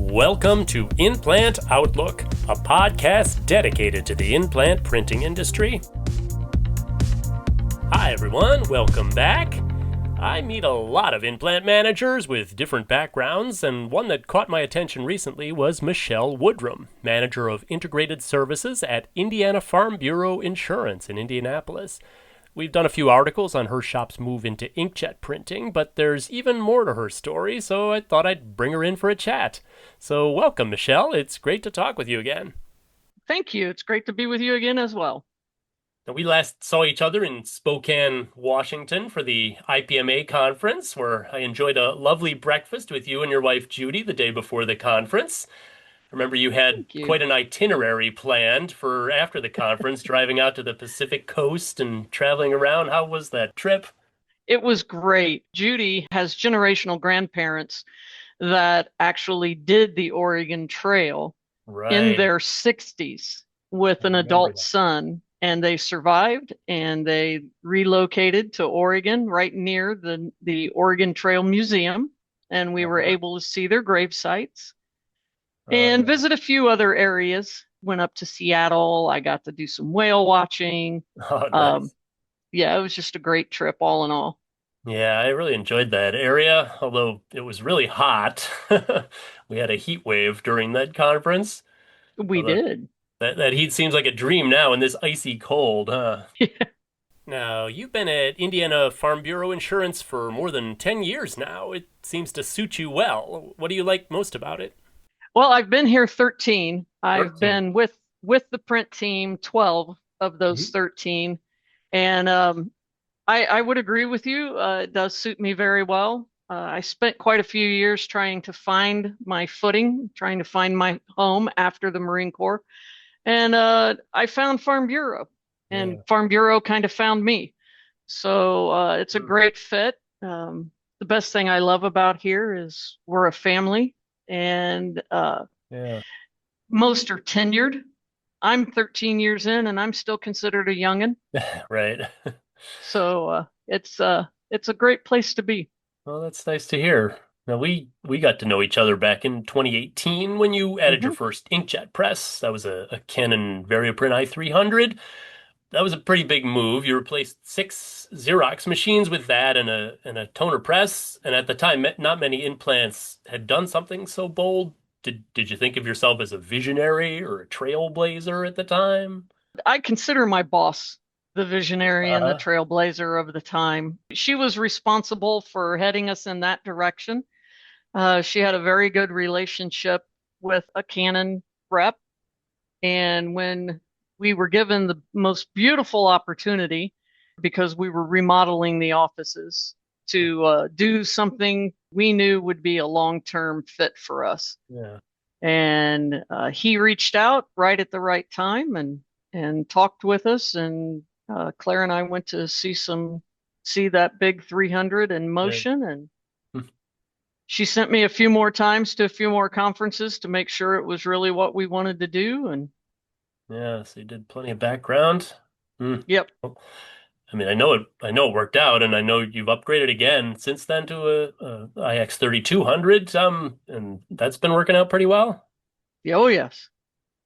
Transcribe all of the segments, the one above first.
Welcome to Implant Outlook, a podcast dedicated to the implant printing industry. Hi everyone, welcome back. I meet a lot of implant managers with different backgrounds, and one that caught my attention recently was Michele Woodrum, manager of integrated services at Indiana Farm Bureau Insurance in Indianapolis. We've done a few articles on her shop's move into inkjet printing, but there's even more to her story, so I thought I'd bring her in for a chat. So welcome, Michele. It's great to talk with you again. Thank you. It's great to be with you again as well. Now, we last saw each other in Spokane, Washington for the IPMA conference, where I enjoyed a lovely breakfast with you and your wife, Judy, the day before the conference. Remember, you had Thank you. quite an itinerary planned for after the conference, driving out to the Pacific Coast and traveling around. How was that trip? It was great. Judy has generational grandparents that actually did the Oregon Trail in Right. their 60s with I an remember adult that. son, and they survived and they relocated to Oregon right near the Oregon Trail Museum, and we were Uh-huh. able to see their grave sites and Yeah. visit a few other areas. Went up to Seattle. I got to do some whale watching. Oh, Um, nice. yeah, it was just a great trip all in all. Yeah, I really enjoyed that area, although it was really hot. We had a heat wave during that conference. We Although did. that heat seems like a dream now in this icy cold, huh? Now, you've been at Indiana Farm Bureau Insurance for more than 10 years now. It seems to suit you well. What do you like most about it? Well, I've been here 13. I've 13. been with the print team 12 of those Mhm. 13. And I would agree with you. It does suit me very well. I spent quite a few years trying to find my footing, trying to find my home after the Marine Corps. And I found Farm Bureau, and Yeah. Farm Bureau kind of found me. So it's a Mm. great fit. The best thing I love about here is we're a family, and Yeah. most are tenured. I'm 13 years in, and I'm still considered a youngin. Right. So it's a great place to be. Well, that's nice to hear. Now we got to know each other back in 2018 when you added your Hmm. first inkjet press. That was a Canon VariPrint i300. That was a pretty big move. You replaced six Xerox machines with that and a toner press. And at the time, not many implants had done something so bold. Did you think of yourself as a visionary or a trailblazer at the time? I consider my boss the visionary and the Uh-huh. trailblazer of the time. She was responsible for heading us in that direction. She had a very good relationship with a Canon rep. And when we were given the most beautiful opportunity, because we were remodeling the offices to do something we knew would be a long-term fit for us. Yeah. And he reached out right at the right time and talked with us. And Claire and I went to see that big 300 in Yeah. motion. And she sent me a few more times to a few more conferences to make sure it was really what we wanted to do. And Yeah, so you did plenty of background. Hmm. yep. I mean, I know it worked out, and I know you've upgraded again since then to a IX 3200, and that's been working out pretty well. Oh, yes.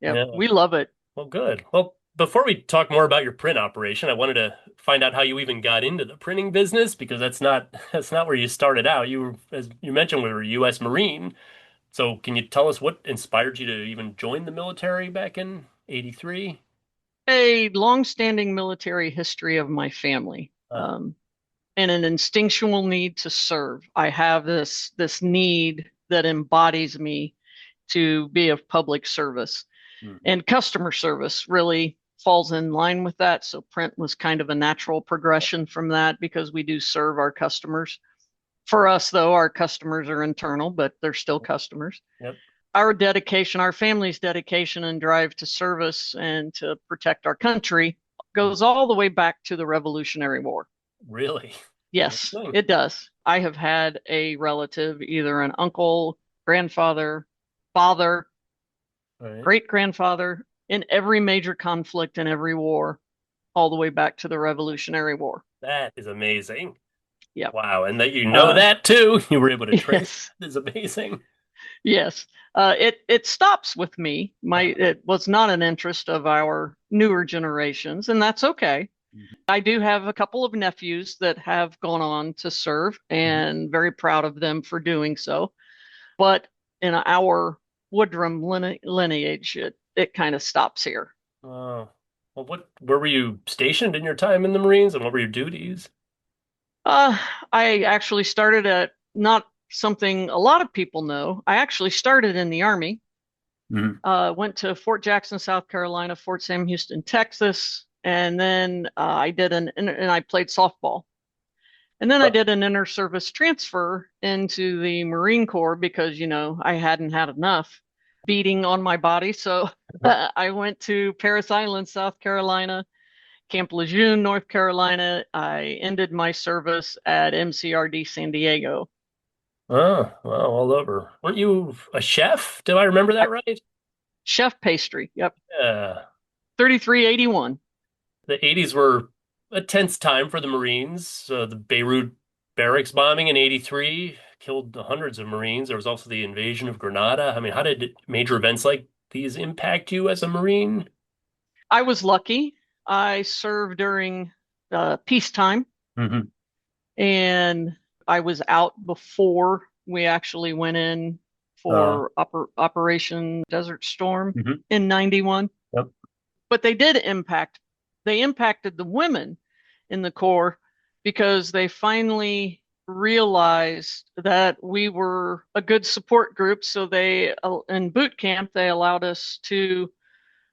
Yep. Yeah, We love it. well, good. Well, before we talk more about your print operation, I wanted to find out how you even got into the printing business because that's not where you started out. You were, as you mentioned, we were a U.S. Marine. So, can you tell us what inspired you to even join the military back in '83? A long-standing military history of my family, and an instinctual need to serve. I have this need that embodies me to be of public service, Mhm. and customer service really falls in line with that. So print was kind of a natural progression from that because we do serve our customers. For us, though, our customers are internal, but they're still customers. Yep. Our dedication, our family's dedication and drive to service and to protect our country goes all the way back to the Revolutionary War. Really? Yes, Amazing. it does. I have had a relative, either an uncle, grandfather, father, All right. great grandfather, in every major conflict and every war, all the way back to the Revolutionary War. That is amazing. Yep. Wow. And that you know Uh, that too. You were able to trace yes. that is amazing. Yes. It stops with me. It was not an interest of our newer generations, and that's okay. Mhm. I do have a couple of nephews that have gone on to serve, Mhm. and very proud of them for doing so. But in our Woodrum lineage, it kind of stops here. Oh, well, where were you stationed in your time in the Marines, and what were your duties? Uh, I actually started at not something a lot of people know. I actually started in the Army. Mhm. Went to Fort Jackson, South Carolina, Fort Sam Houston, Texas, and then and I played softball. And then I Oh, did an inter-service transfer into the Marine Corps because, I hadn't had enough beating on my body. So I went to Paris Island, South Carolina, Camp Lejeune, North Carolina. I ended my service at MCRD San Diego. oh, well, all over. Weren't you a chef? Do I remember that right? Chef pastry. Yep. Yeah. 3381. The 80s were a tense time for the Marines. The Beirut barracks bombing in 83 killed hundreds of Marines. There was also the invasion of Grenada. I mean, how did major events like these impact you as a Marine? I was lucky. I served during peacetime, Hmm. and I was out before we actually went in Uh, for Operation Desert Storm mhm. in 91. Yep. But they impacted the women in the Corps because they finally realized that we were a good support group. So in boot camp, they allowed us to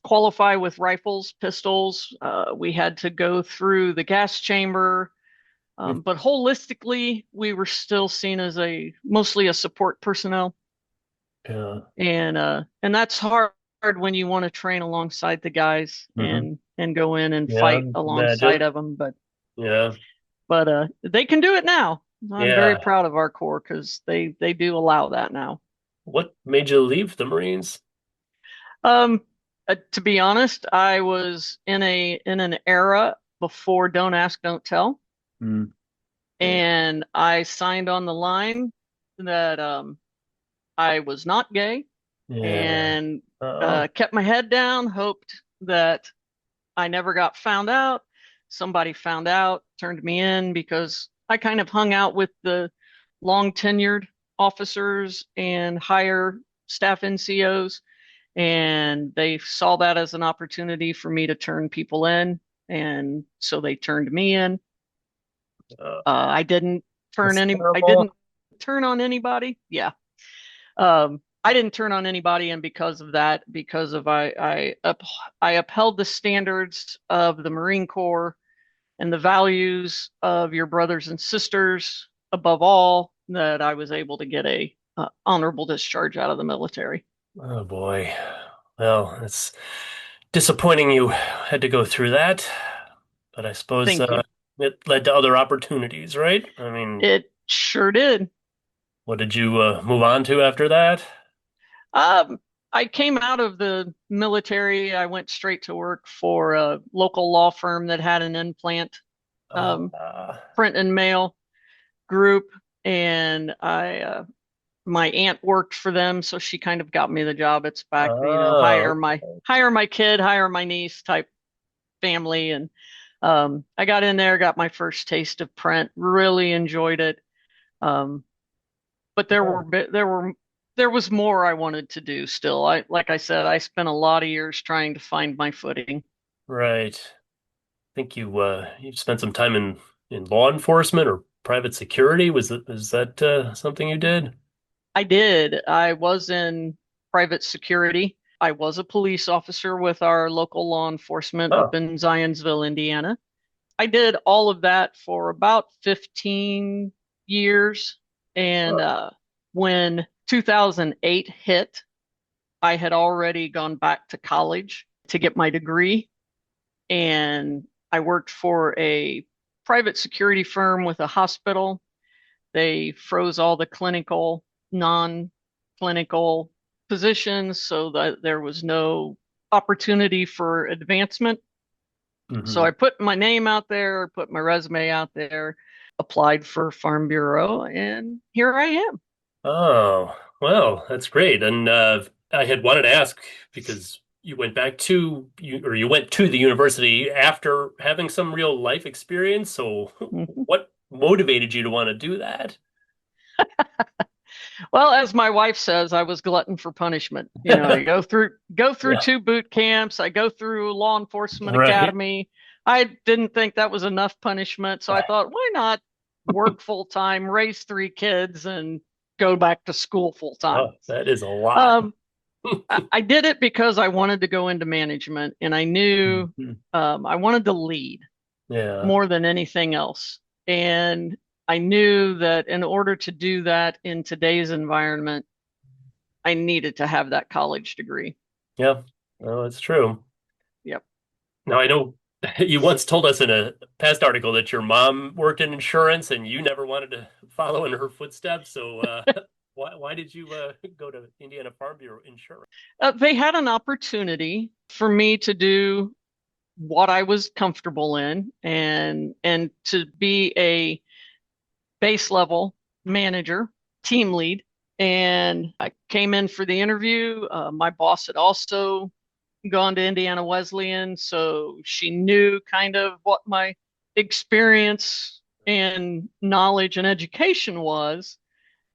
qualify with rifles, pistols. We had to go through the gas chamber. But holistically, we were still seen as mostly a support personnel, Yeah. and that's hard when you want to train alongside the guys Hmm. and go in and Yeah. fight alongside Imagine. of them. Yeah. But they can do it now. I'm very Yeah. proud of our Corps because they do allow that now. What made you leave the Marines? Um, to be honest, I was in an era before Don't Ask, Don't Tell, Mm. Yeah. and I signed on the line that I was not gay, Yeah. and Oh. kept my head down, hoped that I never got found out. Somebody found out, turned me in because I kind of hung out with the long tenured officers and higher staff NCOs, and they saw that as an opportunity for me to turn people in, and so they turned me in. Uh, I didn't that's I terrible. didn't turn on anybody. Yeah. I didn't turn on anybody, and because of that, because of I upheld the standards of the Marine Corps and the values of your brothers and sisters above all, that I was able to get a honorable discharge out of the military. Oh boy. Well, it's disappointing you had to go through that, but I suppose Thank you. it led to other opportunities, right? I mean, It sure did. what did you move on to after that? Um, I came out of the military. I went straight to work for a local law firm that had an implant Uh, um, uh, print and mail group, and I my aunt worked for them, so she kind of got me the job. It's back, oh, hire my kid, hire my niece type family, and I got in there, got my first taste of print, really enjoyed it. Um, but oh, there was more I wanted to do still. Like I said, I spent a lot of years trying to find my footing. right. I think you spent some time in law enforcement or private security. Was that something you did? I did. I was in private security. I was a police officer with our local law enforcement up Oh, in Zionsville, Indiana. I did all of that for about 15 years. And oh, when 2008 hit, I had already gone back to college to get my degree. And I worked for a private security firm with a hospital. They froze all the non-clinical positions so that there was no opportunity for advancement. So hmm. I put my name out there, put my resume out there, applied for Farm Bureau, and here I am. Oh, well, that's great. And I had wanted to ask because you went back to you or you went to the university after having some real life experience. So Mhm. what motivated you to want to do that? Well, as my wife says, I was glutton for punishment. I go through Yeah, two boot camps, I go through law enforcement right. academy. I didn't think that was enough punishment, so I thought, why not work full time, raise three kids, and go back to school full time? Oh, that is a lot. Um, I did it because I wanted to go into management, and I knew Mhm. I wanted to lead Yeah, more than anything else. And I knew that in order to do that in today's environment, I needed to have that college degree. yeah. Oh, it's true. Yep. Now I know you once told us in a past article that your mom worked in insurance and you never wanted to follow in her footsteps. So why did you go to Indiana Farm Bureau Insurance? They had an opportunity for me to do what I was comfortable in and to be a base level manager, team lead. And I came in for the interview. My boss had also gone to Indiana Wesleyan, so she knew kind of what my experience and knowledge and education was.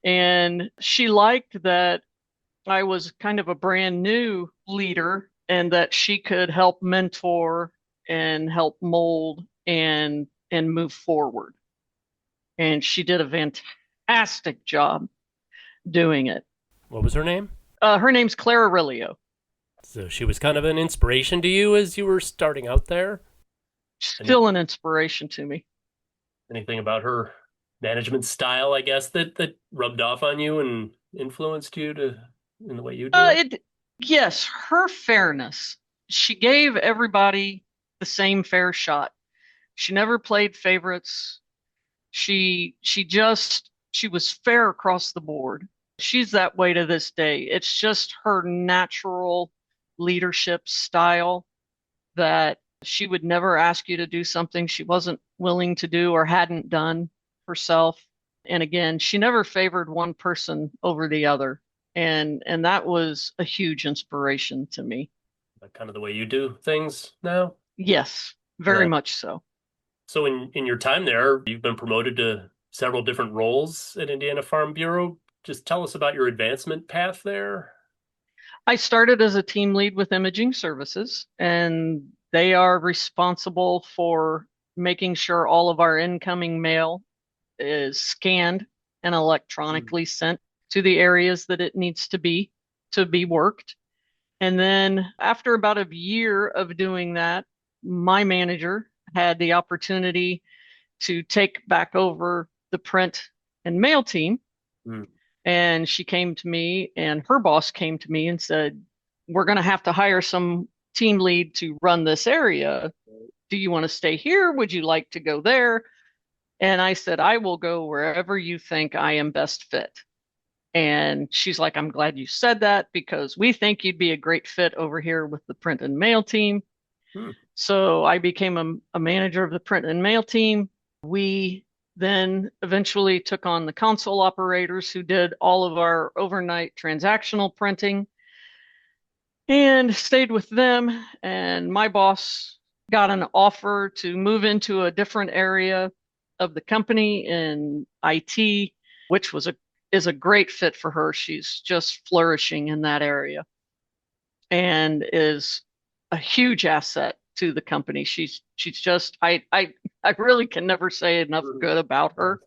And she liked that I was kind of a brand new leader and that she could help mentor and help mold and move forward. And she did a fantastic job doing it. What was her name? Her name's Clara Rilio. So she was kind of an inspiration to you as you were starting out there. Any Still an inspiration to me. anything about her management style, I guess, that rubbed off on you and influenced you to in the way you do it? It Yes, her fairness. She gave everybody the same fair shot. She never played favorites. She was fair across the board. She's that way to this day. It's just her natural leadership style that she would never ask you to do something she wasn't willing to do or hadn't done herself. And again, she never favored one person over the other. And that was a huge inspiration to me. Kind of the way you do things now. Yes, very Yeah. much so. So in your time there, you've been promoted to several different roles at Indiana Farm Bureau. Just tell us about your advancement path there. I started as a team lead with imaging services, and they are responsible for making sure all of our incoming mail is scanned and Mm. electronically sent to the areas that it needs to be worked. And then after about a year of doing that, my manager had the opportunity to take back over the print and mail team. Mm. And she came to me, and her boss came to me and said, we're going to have to hire some team lead to run this area. Do you want to stay here? Would you like to go there? And I said, I will go wherever you think I am best fit. And she's like, I'm glad you said that because we think you'd be a great fit over here with the print and mail team. Mm. So I became a manager of the print and mail team. We then eventually took on the console operators who did all of our overnight transactional printing and stayed with them. And my boss got an offer to move into a different area of the company in IT, which was a is a great fit for her. She's just flourishing in that area and is a huge asset to the company. She's just I really can never say enough Mm. good about her.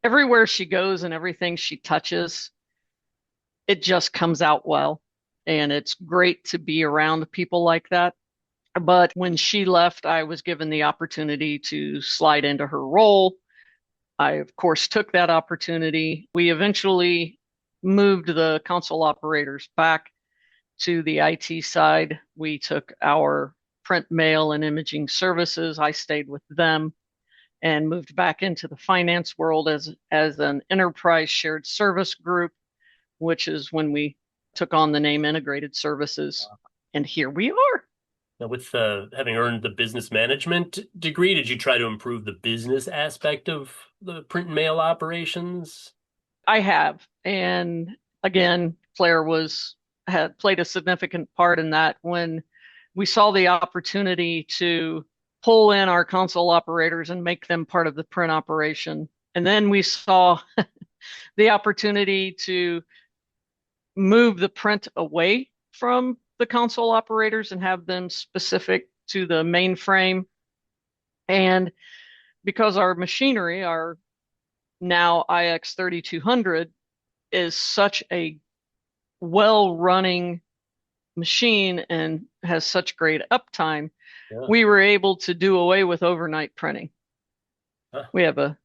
Everywhere she goes and everything she touches, it just comes out well. And it's great to be around people like that. But when she left, I was given the opportunity to slide into her role. I, of course, took that opportunity. We eventually moved the console operators back to the IT side. We took our print, mail, and imaging services. I stayed with them and moved back into the finance world as an enterprise shared service group, which is when we took on the name Integrated Services. And here we are. Now, with having earned the business management degree, did you try to improve the business aspect of the print and mail operations? I have. And again, Claire was had played a significant part in that when we saw the opportunity to pull in our console operators and make them part of the print operation. And then we saw the opportunity to move the print away from the console operators and have them specific to the mainframe. And because our machinery, our now IX 3200, is such a well running machine and has such great uptime, Yeah. we were able to do away with overnight printing. Huh. We have a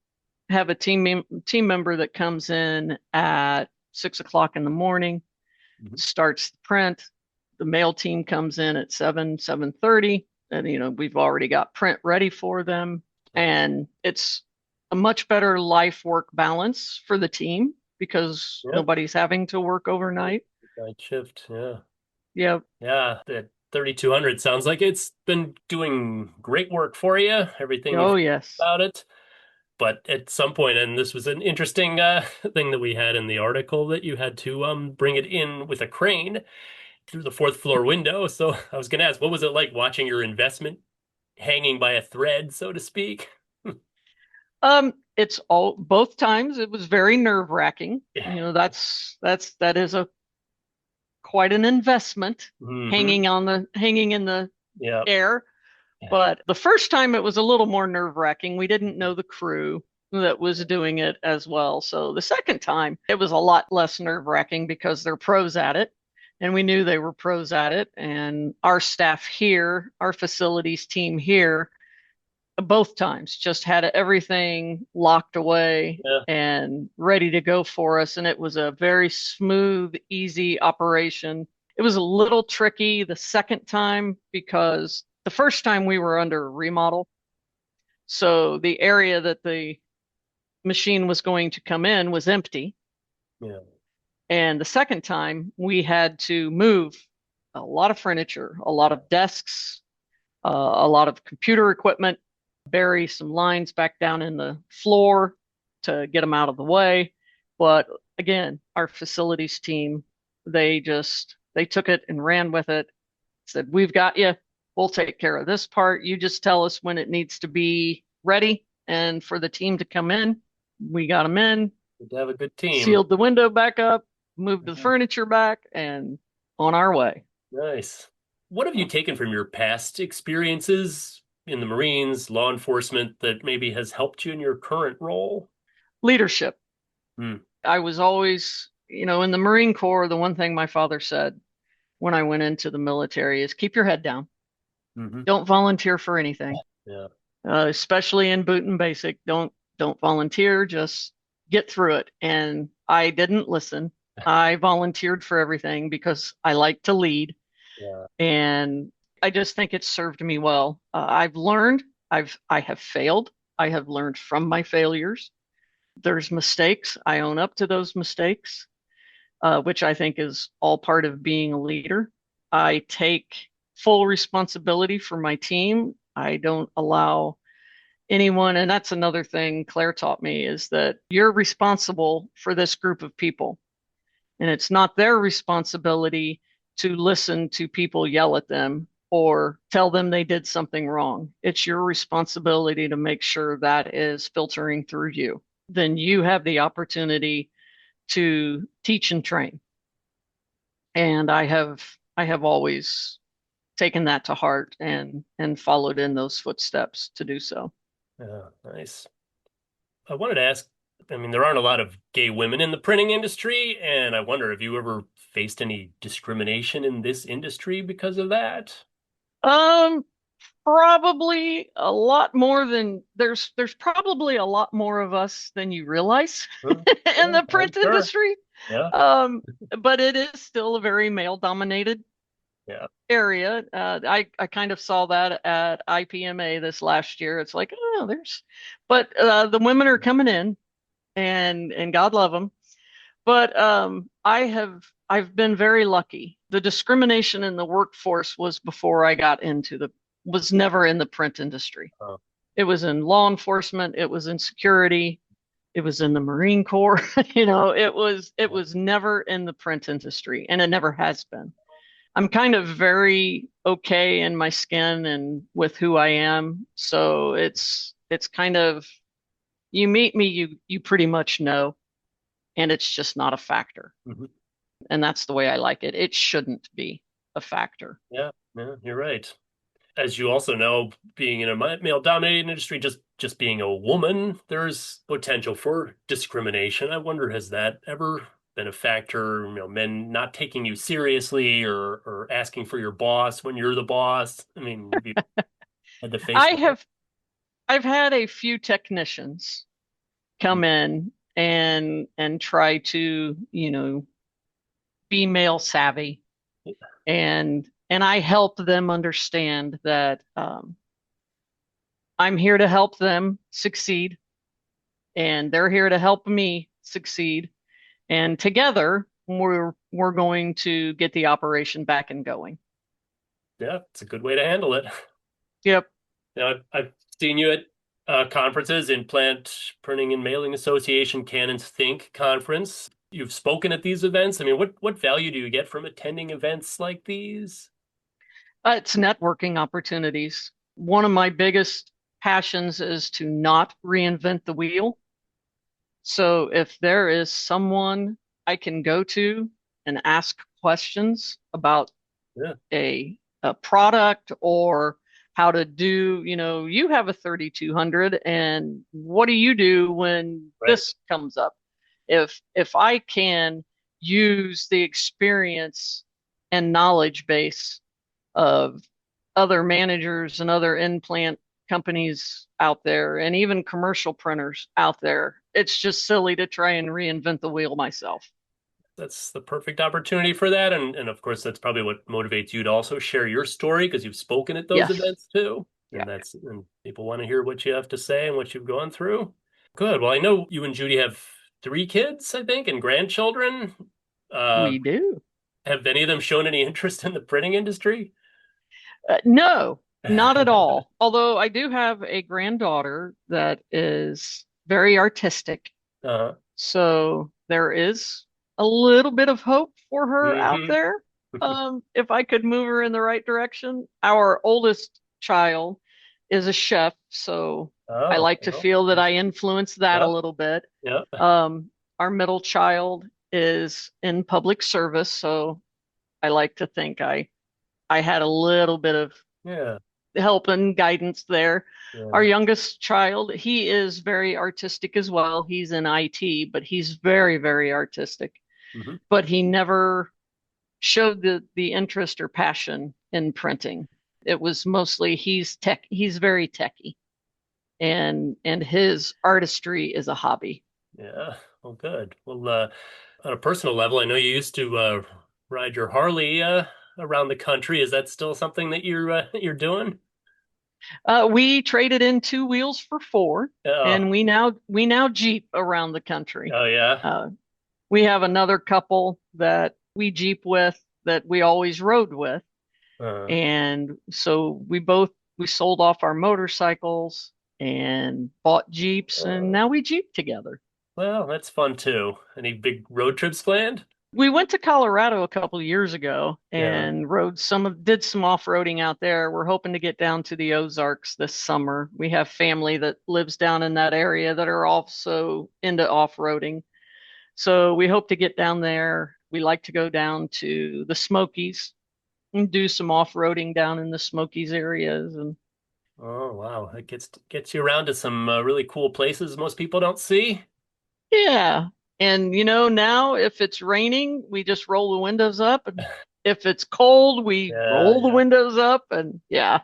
team member that comes in at 6 o'clock in the morning, Mhm. starts the print. The mail team comes in at 7:30, and we've already got print ready for them, Nice. and it's a much better life work balance for the team because Yeah. nobody's having to work overnight. Night shift. Yeah. Yep. Yeah. The 3200 sounds like it's been doing great work for you. Everything you've Oh heard yes. about it. But at some point, and this was an interesting thing that we had in the article, that you had to bring it in with a crane through the fourth floor window. So I was going to ask, what was it like watching your investment hanging by a thread, so to speak? It's all both times it was very nerve-wracking. Yeah. That is a quite an investment Hmm. hanging in the Yeah. air. But the first time it was a little more nerve-wracking. We didn't know the crew that was doing it as well. So the second time it was a lot less nerve-wracking because they're pros at it. And we knew they were pros at it. And our staff here, our facilities team here, both times just had everything locked away Yeah. and ready to go for us. And it was a very smooth, easy operation. It was a little tricky the second time because the first time we were under a remodel. So the area that the machine was going to come in was empty. Yeah. And the second time we had to move a lot of furniture, a lot of desks, a lot of computer equipment, bury some lines back down in the floor to get them out of the way. But again, our facilities team, they took it and ran with it, said, "We've got you. We'll take care of this part. You just tell us when it needs to be ready and for the team to come in." We got them in, Good to have a good team. sealed the window back up, moved the furniture back, and on our way. Nice. What have you taken from your past experiences in the Marines, law enforcement, that maybe has helped you in your current role? Leadership. Hmm. I was always, in the Marine Corps, the one thing my father said when I went into the military is keep your head down. Hmm. Don't volunteer for anything, Yeah. especially in boot and basic. Don't volunteer. Just get through it. And I didn't listen. I volunteered for everything because I like to lead, Yeah. and I just think it's served me well. I've learned. I have failed. I have learned from my failures. There's mistakes. I own up to those mistakes, which I think is all part of being a leader. I take full responsibility for my team. I don't allow anyone, and that's another thing Claire taught me, is that you're responsible for this group of people. And it's not their responsibility to listen to people yell at them or tell them they did something wrong. It's your responsibility to make sure that is filtering through you. Then you have the opportunity to teach and train. And I have always taken that to heart and followed in those footsteps to do so. Yeah. Nice. I wanted to ask, I mean, there aren't a lot of gay women in the printing industry, and I wonder, have you ever faced any discrimination in this industry because of that? Um, Probably a lot more than there's probably a lot more of us than you realize Huh? in Yeah, the I'm print sure. industry. Yeah. Um, but it is still a very male dominated Yeah. area. I kind of saw that at IPMA this last year. It's like, oh, but the women are coming in, and God love them. But I've been very lucky. The discrimination in the workforce was never in the print industry. Oh, It was in law enforcement, it was in security. It was in the Marine Corps. It was never in the print industry, and it never has been. I'm kind of very okay in my skin and with who I am. So it's kind of, you meet me, you pretty much know, and it's just not a factor. Mhm. And that's the way I like it. It shouldn't be a factor. Yeah, yeah, you're right. As you also know, being in a male-dominated industry, just being a woman, there's potential for discrimination. I wonder, has that ever been a factor? Men not taking you seriously or asking for your boss when you're the boss. I mean, have you had to face I that? have I've had a few technicians come in and try to, be male savvy, and I help them understand that I'm here to help them succeed, and they're here to help me succeed, and together we're going to get the operation back and going. Yeah, it's a good way to handle it. Yep, I've seen you at conferences, Implant Printing and Mailing Association, Canon's Think conference. You've spoken at these events. I mean, what value do you get from attending events like these? it's networking opportunities. One of my biggest passions is to not reinvent the wheel. So if there is someone I can go to and ask questions about Yeah, a product, or how to do, you have a 3200, and what do you do when right. this comes up? If I can use the experience and knowledge base of other managers and other implant companies out there, and even commercial printers out there, it's just silly to try and reinvent the wheel myself. That's the perfect opportunity for that. And of course, that's probably what motivates you to also share your story because you've spoken at those Yes. events too. Yeah. And people want to hear what you have to say and what you've gone through. Good. Well, I know you and Judy have three kids, I think, and grandchildren. Uh, We do. have any of them shown any interest in the printing industry? No, not at all. Although I do have a granddaughter that is very artistic. Uh, So there is a little bit of hope for her out hmm there. If I could move her in the right direction. Our oldest child is a chef, so I Oh, like to well, feel that I influence that a yeah, little bit. yeah, Our middle child is in public service, so I like to think I had a little bit of yeah, help and guidance there. Our yeah. youngest child, he is very artistic as well. He's in IT, but he's very, very artistic. hmm But he never showed the interest or passion in printing. It was mostly he's very techy, and his artistry is a hobby. Yeah. Well, good. Well, on a personal level, I know you used to ride your Harley around the country. Is that still something that you're doing? We traded in two wheels for four, Oh, and we now Jeep around the country. oh yeah. Uh, we have another couple that we Jeep with, that we always rode with. Uh, And so we sold off our motorcycles and bought Jeeps, and uh, now we Jeep together. well, that's fun too. Any big road trips planned? We went to Colorado a couple of years ago Yeah. and did some off-roading out there. We're hoping to get down to the Ozarks this summer. We have family that lives down in that area that are also into off-roading. So we hope to get down there. We like to go down to the Smokies and do some off-roading down in the Smokies areas. And Oh, wow. It gets you around to some really cool places most people don't see. yeah. And now if it's raining, we just roll the windows up. And if it's cold, we Yeah, roll the yeah. windows up. And yeah,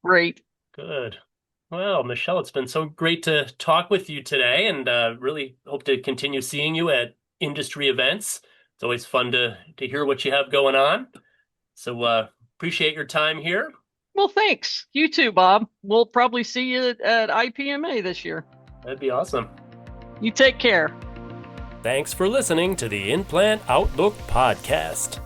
great. Good. Well, Michelle, it's been so great to talk with you today, and really hope to continue seeing you at industry events. It's always fun to hear what you have going on. So appreciate your time here. Well, thanks. You too, Bob. We'll probably see you at IPMA this year. That'd be awesome. You take care. Thanks for listening to the Implant Outlook podcast.